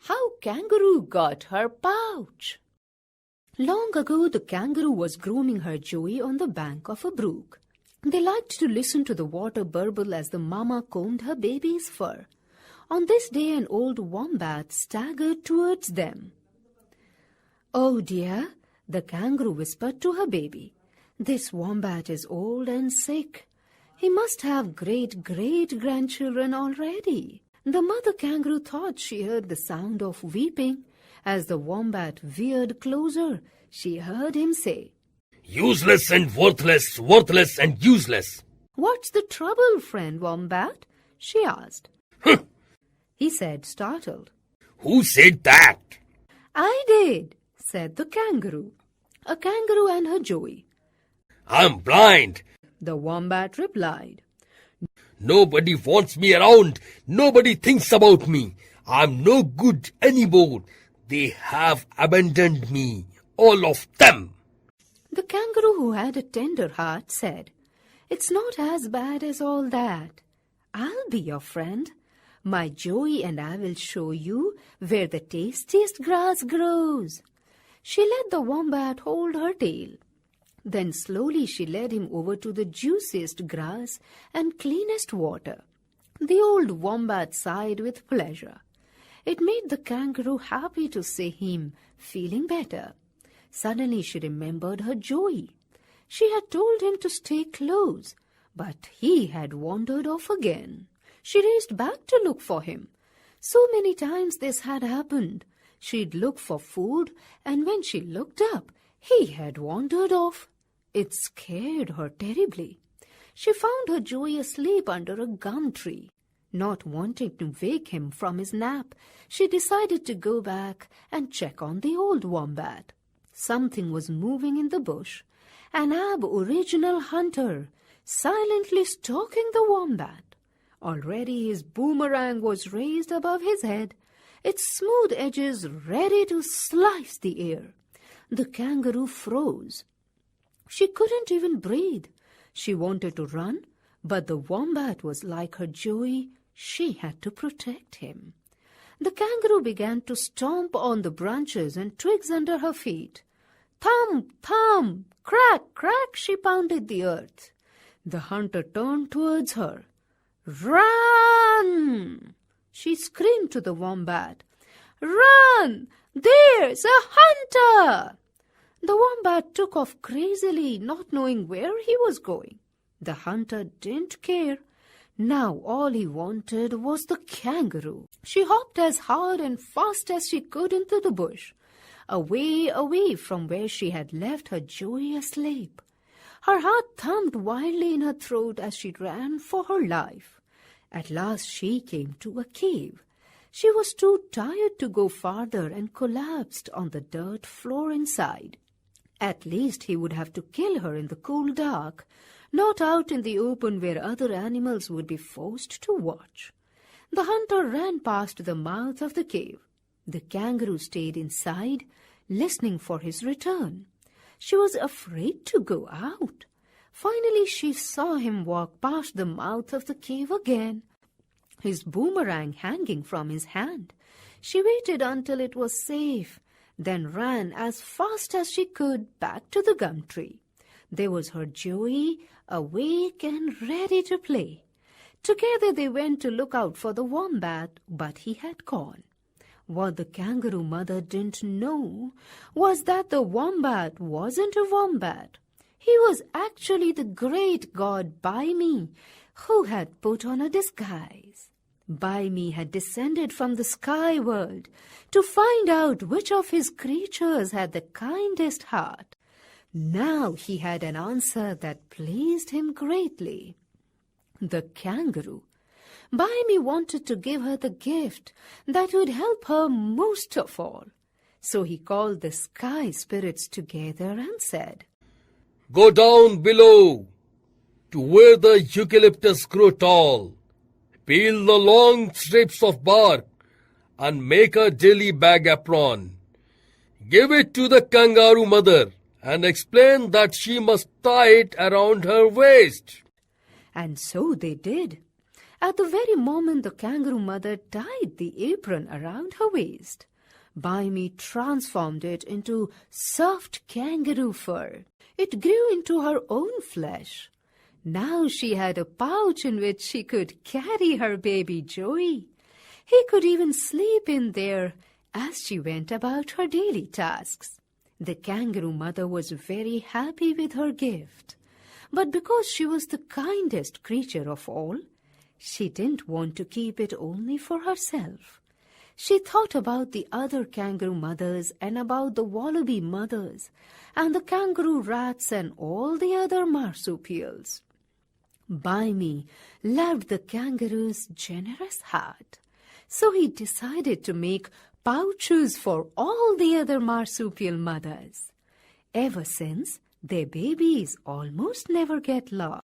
How Kangaroo Got Her Pouch. Long ago, the kangaroo was grooming her joey on the bank of a brook. They liked to listen to the water burble as the mama combed her baby's fur. On this day, an old wombat staggered towards them. "Oh dear," the kangaroo whispered to her baby. "This wombat is old and sick. He must have great-great-grandchildren already." The mother kangaroo thought she heard the sound of weeping. As the wombat veered closer, she heard him say, "Useless and worthless, worthless and useless." "What's the trouble, friend wombat?" she asked. "Huh," he said, startled. "Who said that?" "I did," said the kangaroo. "A kangaroo and her joey." "I'm blind," the wombat replied. "Nobody wants me around. Nobody thinks about me. I'm no good anymore. They have abandoned me, all of them." The kangaroo, who had a tender heart, said, "It's not as bad as all that. I'll be your friend. My joey and I will show you where the tastiest grass grows." She let the wombat hold her tail. Then slowly she led him over to the juiciest grass and cleanest water. The old wombat sighed with pleasure. It made the kangaroo happy to see him feeling better. Suddenly she remembered her joey. She had told him to stay close, but he had wandered off again. She raced back to look for him. So many times this had happened. She'd look for food, and when she looked up, he had wandered off. It scared her terribly. She found her joey asleep under a gum tree. Not wanting to wake him from his nap, she decided to go back and check on the old wombat. Something was moving in the bush. An aboriginal hunter, silently stalking the wombat. Already his boomerang was raised above his head, its smooth edges ready to slice the air. The kangaroo froze. She couldn't even breathe. She wanted to run, but the wombat was like her joey. She had to protect him. The kangaroo began to stomp on the branches and twigs under her feet. Thump, thump, crack, crack, she pounded the earth. The hunter turned towards her. "Run!" she screamed to the wombat. "Run! There's a hunter!" The wombat took off crazily, not knowing where he was going. The hunter didn't care. Now all he wanted was the kangaroo. She hopped as hard and fast as she could into the bush, away from where she had left her joey asleep. Her heart thumped wildly in her throat as she ran for her life. At last she came to a cave. She was too tired to go farther and collapsed on the dirt floor inside. At least he would have to kill her in the cool dark, not out in the open where other animals would be forced to watch. The hunter ran past the mouth of the cave. The kangaroo stayed inside, listening for his return. She was afraid to go out. Finally, she saw him walk past the mouth of the cave again, his boomerang hanging from his hand. She waited until it was safe, then ran as fast as she could back to the gum tree. There was her joey, awake and ready to play. Together they went to look out for the wombat, but he had gone. What the kangaroo mother didn't know was that the wombat wasn't a wombat. He was actually the great god Baimi, who had put on a disguise. Baimi had descended from the sky world to find out which of his creatures had the kindest heart. Now he had an answer that pleased him greatly. The kangaroo. Baimi wanted to give her the gift that would help her most of all. So he called the sky spirits together and said, "Go down below to where the eucalyptus grow tall. Peel the long strips of bark and make a jelly bag apron. Give it to the kangaroo mother and explain that she must tie it around her waist." And so they did. At the very moment the kangaroo mother tied the apron around her waist, Bimey transformed it into soft kangaroo fur. It grew into her own flesh. Now she had a pouch in which she could carry her baby Joey. He could even sleep in there as she went about her daily tasks. The kangaroo mother was very happy with her gift. But because she was the kindest creature of all, she didn't want to keep it only for herself. She thought about the other kangaroo mothers and about the wallaby mothers and the kangaroo rats and all the other marsupials. Bimey loved the kangaroo's generous heart, so he decided to make pouches for all the other marsupial mothers. Ever since, their babies almost never get lost.